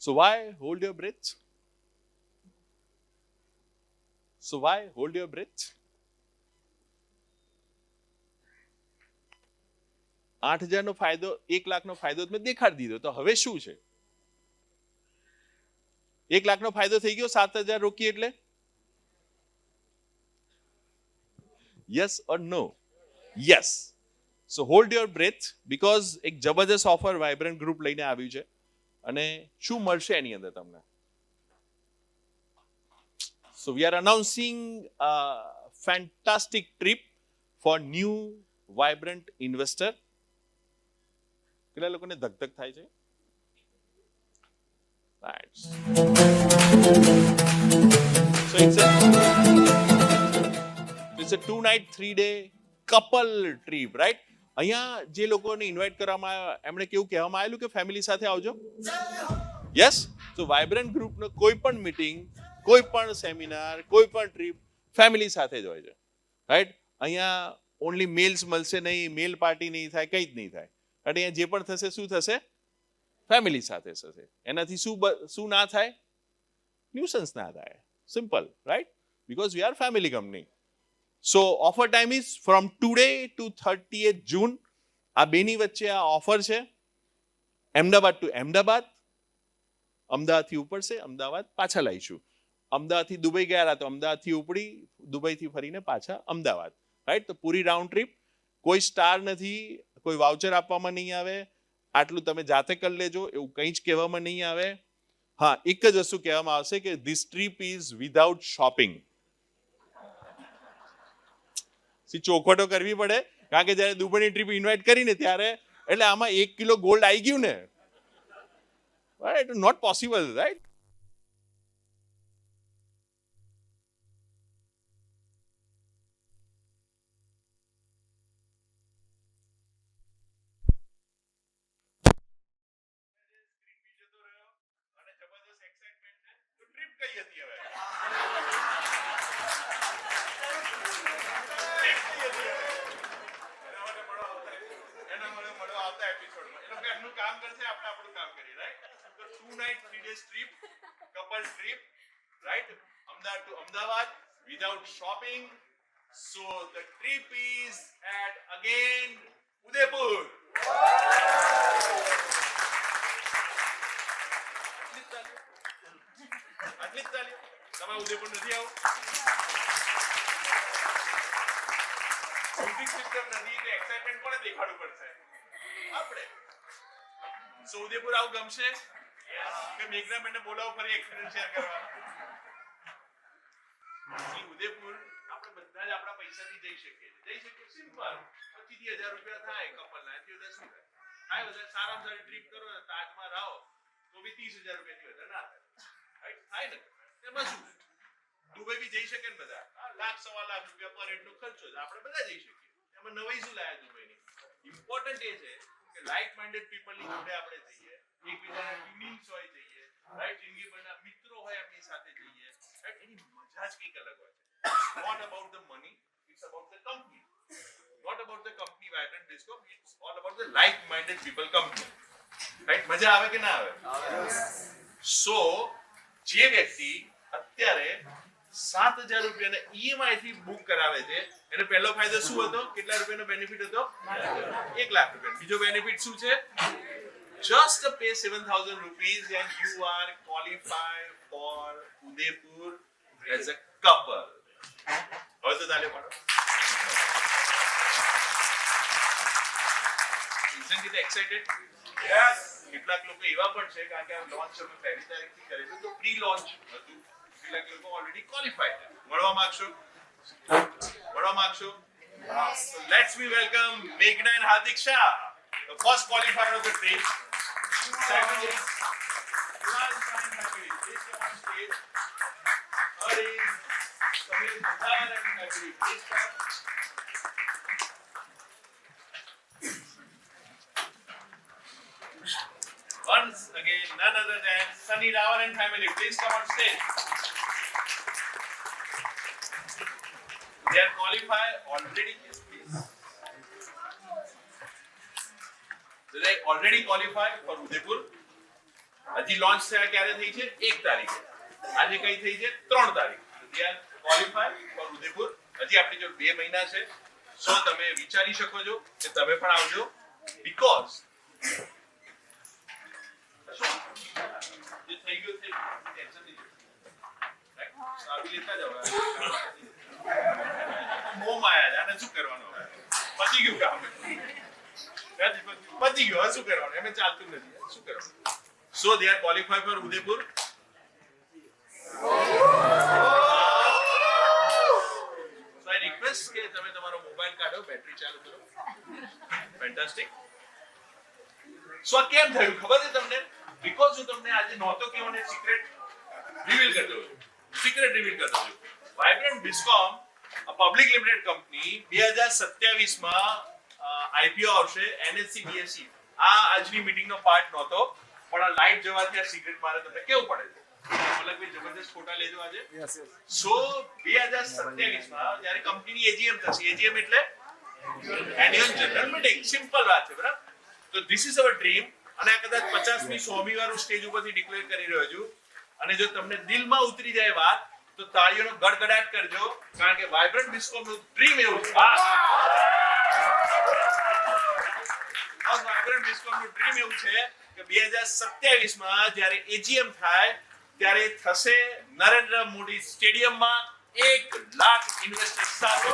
So why hold your breath? So why hold your breath? 8,000 નો ફાયદો 1 લાખનો ફાયદો મેં દેખાડી દીધો. તો હવે શું છે? 1 લાખનો ફાયદો થઈ ગયો 7,000 રોકી એટલે? Yes or no? Yes. So hold your breath because એક જબરદસ્ત ઓફર વાઇબ્રન્ટ ગ્રુપ લઈને આવ્યું છે અને શું મળશે એની અંદર તમને? So we are announcing a fantastic trip for new vibrant investor. કેટલા લોકોને ધકધક થાય છે? Right. So it's a 2-night 3-day couple trip, right? અહીંયા જે લોકોને ઇન્વાઇટ કરવામાં આવ્યા એમણે કેવું કહેવામાં આવેલું કે ફેમિલી સાથે આવજો? યસ. તો વાઇબ્રન્ટ ગ્રુપનો કોઈ પણ મીટિંગ, કોઈ પણ સેમિનાર, કોઈ પણ ટ્રીપ ફેમિલી સાથે જ હોય છે, રાઈટ? અહીંયા ઓનલી મેલ્સ મળશે નહીં, મેલ પાર્ટી નહીં થાય, કંઈ જ નહીં થાય. અને અહીંયા જે પણ થશે શું થશે? ફેમિલી સાથે થશે. એનાથી શું ના થાય? ન્યુસન્સ ના થાય. Simple, right? Because we are family company. So offer time is from today to 30th June. આ બેની વચ્ચે આ ઓફર છે. અમદાવાદ ટુ અમદાવાદ, અમદાવાદથી ઉપડશે, અમદાવાદ પાછા લાવીશું. અમદાવાદથી દુબઈ ગયા હતા તો અમદાવાદથી ઉપડી, દુબઈથી ફરીને પાછા અમદાવાદ, રાઈટ? તો પૂરી રાઉન્ડ ટ્રીપ. કોઈ સ્ટાર નથી, કોઈ વાઉચર આપવામાં નહીં આવે. આટલું તમે જાતે કરી લેજો એવું કંઈ જ કહેવામાં નહીં આવે. હા, એક જ વસ્તુ કહેવામાં આવશે કે this trip is without shopping. ચોખવટો કરવી પડે કારણ કે જયારે દુબઈની ટ્રીપ ઇન્વાઇટ કરીને ત્યારે એટલે આમાં 1 કિલો ગોલ્ડ આવી ગયું ને, right? Not possible, right? Without shopping. So the trip is at again Udaipur. આટલી તાલીઓ તમે ઉદયપુર નથી આવો? મ્યુઝિક સિસ્ટમ નથી એટલે એક્સાઇટમેન્ટ કોને દેખાડવું પડશે? આપણે. સો ઉદયપુર આવું ગમશે કે મેઘના બેનને બોલાવો ફરી એક્સપિરિયન્સ શેર કરવા? ઉદયપુર આપણે બધા જ આપણા પૈસાથી જઈ શકીએ. સિમ્પલ. 25,000 રૂપિયા થાય કપલના. એથી વધારે શું થાય? થાય વધારે સારામાં સારી ટ્રીપ કરો ને તાજમાં રહો તો બી 30,000 રૂપિયાથી વધારે ના થાય, રાઈટ? થાય ને? એમાં શું? દુબઈ બી જઈ શકે ને બધા. 1,00,000 -1.25 લાખ રૂપિયા પર હેડનો ખર્ચો છે, આપણે બધા જઈ શકીએ. એમાં નવાઈ શું લાયા દુબઈની? ઇમ્પોર્ટન્ટ એ છે કે લાઇક માઇન્ડેડ પીપલની જોડે આપણે જઈએ, એકબીજાના ટ્યુનિંગ્સ હોય જઈએ, રાઈટ? જિંદગીભરના મિત્રો હોય એમની સાથે જઈએ, રાઈટ? એની મજા જ કંઈક અલગ હોય છે. Not about the money, it's about the company. Not about the company Vibrant Disco, it's all about the like-minded people company. Right? મજા આવે કે ના આવે? So જે વ્યક્તિ અત્યારે 7,000 રૂપિયાના EMI થી બુક કરાવે છે એને પહેલો ફાયદો શું હતો? કેટલા રૂપિયાનો બેનિફિટ હતો? 1 લાખ રૂપિયા. બીજો બેનિફિટ શું છે? Just pay 7,000 rupees and you are qualified for Udaipur as a couple. હવે તો તાલે પાડો. Isn't it excited? Yes. કેટલાક લોકો એવા પણ છે કારણ કે આ લોન્ચ અમે પહેલી તારીખથી કરેલું તો પ્રી લોન્ચ હતું. કેટલાક લોકો ઓલરેડી ક્વોલિફાઈડ છે. મળવા માંગશો? So let's we welcome Meghna and Hardik Shah, the first qualifier of the trip. Second is Kunal Shah and family. Please come on stage. Third is Samir Bhadar and family. Please come. Once again, none other than Sunny Raval and family. Please come on stage. They are qualified already. Yes, please. They are already qualified for Udaipur. હજી launch થયા ક્યારે થઈ છે? 1 તારીખે. આજે કઈ થઈ છે? 3 તારીખ. They are qualified for Udaipur. હજી આપણી જો 2 મહિના છે. સો તમે વિચારી શકો છો કે તમે પણ આવજો, બીકોઝ જે થઈ ગયું થઈ ટેન્શન નહીં. સાવી લેતા જાવ. મોમ આયા આને શું કરવાનું હવે? પતી ગયું કામ. પતી ગયું, હવે શું કરવાનું? એમ ચાલતું નથી. શું કરવાનું? So they are qualified for Udaipur. Request કે તમે તમારો મોબાઈલ કાઢો, બેટરી ચાલુ કરો. ફેન્ટાસ્ટિક. સો કેમ થયું ખબર છે તમને? બીકોઝ હું તમને આજે નહોતો કેવો ને સિક્રેટ રિવીલ કરી દઉં છું. સિક્રેટ રિવીલ કરી દઉં છું. વાઇબ્રન્ટ બિસ્કોમ પબ્લિક લિમિટેડ કંપની 2027 માં આઈપીઓ આવશે. NSE BSE આ આજની મીટિંગનો પાર્ટ નહોતો, પણ આ લાઈટ જવાથી આ સિક્રેટ મારે તમને કેવું પડે છે. મલકભાઈ જબરદસ્ત ફોટા લેજો આજે. સો 2027 માં જ્યારે કંપનીની એજીએમ થશે. એજીએમ એટલે એન્યુઅલ જનરલ મીટિંગ. સિમ્પલ વાત છે, બરાબર? તો ધીસ ઇઝ અવર ડ્રીમ. અને આ કદાચ 50મી 100મી વાર હું સ્ટેજ ઉપરથી ડિક્લેર કરી રહ્યો છું. અને જો તમને દિલમાં ઉતરી જાય વાત તો તાળીઓનો ગડગડાટ કરજો, કારણ કે વાઇબ્રન્ટ બિસ્કોમનું ડ્રીમ એવું છે. વાઇબ્રન્ટ બિસ્કોમનું ડ્રીમ એવું છે કે 2027 માં જ્યારે એજીએમ થાય ત્યારે થશે નરેન્દ્ર મોદી સ્ટેડિયમમાં 1 લાખ ઇન્વેસ્ટર સાથે.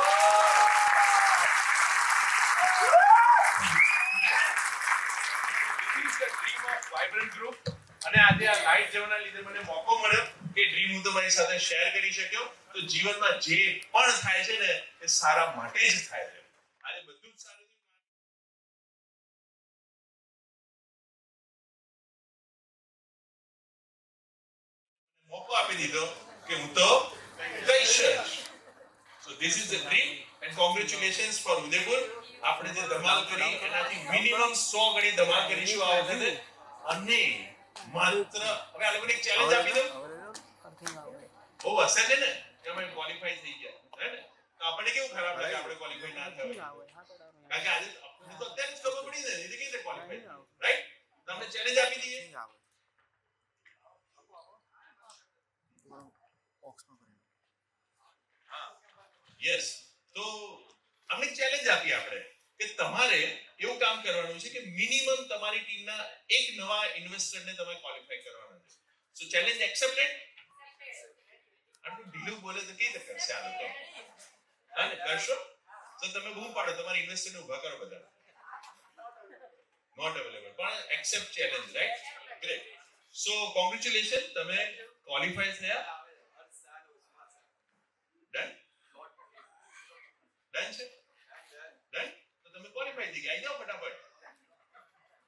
This is the dream of Vibrant Group. અને આજે આ લાઈટ જવાના લીધે મને મોકો મળ્યો કે ડ્રીમ હું તમારી સાથે શેર કરી શક્યો. તો જીવનમાં જે પણ થાય છે ને એ સારા માટે જ થાય છે. આજે બધું જ સારું મોકો આપી દીધો કે હું તો કહીશ જ. So this is the dream and congratulations for Udaipur. આપણે જે ધમાલ કરી એનાથી મિનિમમ 100 ગણી ધમાલ કરીશું આ વખતે. અને માત્ર હવે આ લોકોને એક ચેલેન્જ આપી દઉં. બહુ હશે છે ને કે અમે ક્વોલિફાઈ થઈ ગયા, હે ને? તો આપણે કેવું ખરાબ લાગે આપણે ક્વોલિફાઈ ના થયા. કારણ કે આજે તો અત્યારે જ ખબર પડી ને એટલે કેવી રીતે ક્વોલિફાઈ, રાઈટ? તમને ચેલેન્જ આપી દઈએ. યસ. તો અમને ચેલેન્જ આપી આપણે કે તમારે એવું કામ કરવાનું છે કે મિનિમમ તમારી ટીમના એક નવા ઇન્વેસ્ટરને તમે ક્વોલિફાઈ કરવાના છે. સો ચેલેન્જ એક્સેપ્ટેડ. આટલું ઢીલું બોલે તો કેવી રીતે કરશે આ લોકો? હા ને, કરશો? તો તમે બહુ પાડો તમારા ઇન્વેસ્ટરને ઊભા કરો બધા. નોટ અવેલેબલ પણ એક્સેપ્ટ ચેલેન્જ, રાઈટ? ગ્રેટ. સો કોંગ્રેચ્યુલેશન, તમે ક્વોલિફાઈ થયા. ડન? ડન છે? ડન? તો તમે ક્વોલિફાઈ થઈ ગયા. આવી જાઓ ફટાફટ.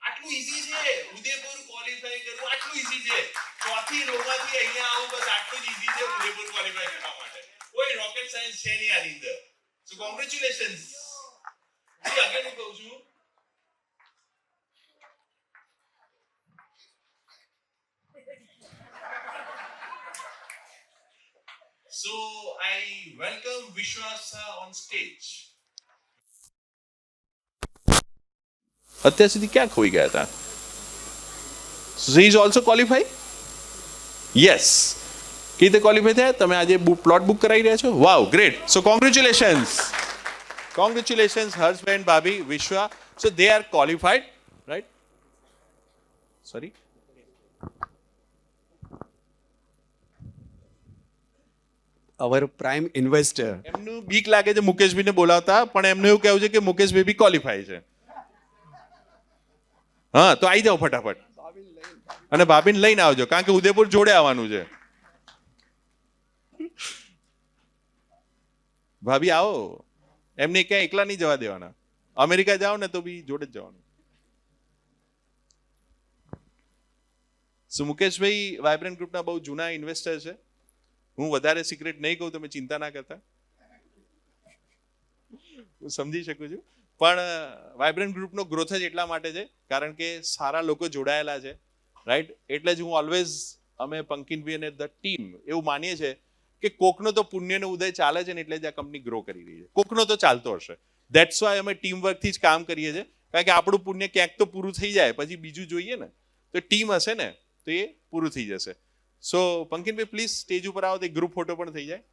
આટલું ઈઝી છે ઉદયપુર ક્વોલિફાઈ કરવું. આટલું ઈઝી છે. ચોથી રોમાંથી અહીંયા આવું, બસ આટલું જ ઈઝી છે ઉદયપુર ક્વોલિફાઈ કરવા માટે. કોઈ રોકેટ સાયન્સ છે નહીં આની અંદર. સો કોંગ્રેચ્યુલેશન્સ. હું આગળ કહું છું, so I welcome Vishwas on stage. અત્યાર સુધી ક્યાં ખોઈ ગયા હતા? So he is also qualified? Yes. કેવી રીતે ક્વોલિફાઈ થયા? તમે આજે પ્લોટ બુક કરાવી રહ્યા છો? Wow, great. So congratulations. Congratulations Harshaben, ભાભી, Vishwa. So they are qualified, right? Sorry. our prime investor. એમનું બીક લાગે છે મુકેશભાઈને બોલાવતા, પણ એમને એવું કહેવું છે કે મુકેશભાઈ બી ક્વોલિફાઈ છે. હા, તો આવી જાઓ ફટાફટ. અને ભાભીને લઈને આવજો, કારણ કે ઉદયપુર જોડે આવવાનું છે. ભાભી આવો. એમને ક્યાંય એકલા નહીં જવા દેવાના. અમેરિકા જાઓ ને તો બી જોડે જ જવાનું. સો મુકેશભાઈ વાઇબ્રન્ટ ગ્રુપના બહુ જૂના ઇન્વેસ્ટર છે. હું વધારે સિક્રેટ નહીં કહું, તમે ચિંતા ના કરતા. હું સમજી શકું છું. પણ વાઇબ્રન્ટ ગ્રુપનો ગ્રોથ જ એટલા માટે છે કારણ કે સારા લોકો જોડાયેલા છે, રાઈટ? એટલે જ હું ઓલવેઝ અમે પંકિનભાઈ અને ધ ટીમ એવું માનીએ છીએ કે કોકનો તો પુણ્યનો ઉદય ચાલે છે ને, એટલે જ આ કંપની ગ્રો કરી રહી છે. કોકનો તો ચાલતો હશે. ધેટ્સ વાય અમે ટીમ વર્કથી જ કામ કરીએ છીએ, કારણ કે આપણું પુણ્ય ક્યાંક તો પૂરું થઈ જાય, પછી બીજું જોઈએ ને. તો ટીમ હશે ને તો એ પૂરું થઈ જશે. સો પંકિનભાઈ પ્લીઝ સ્ટેજ ઉપર આવો તો એક ગ્રુપ ફોટો પણ થઈ જાય.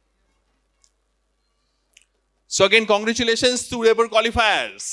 સો again congratulations two Udaipur qualifiers.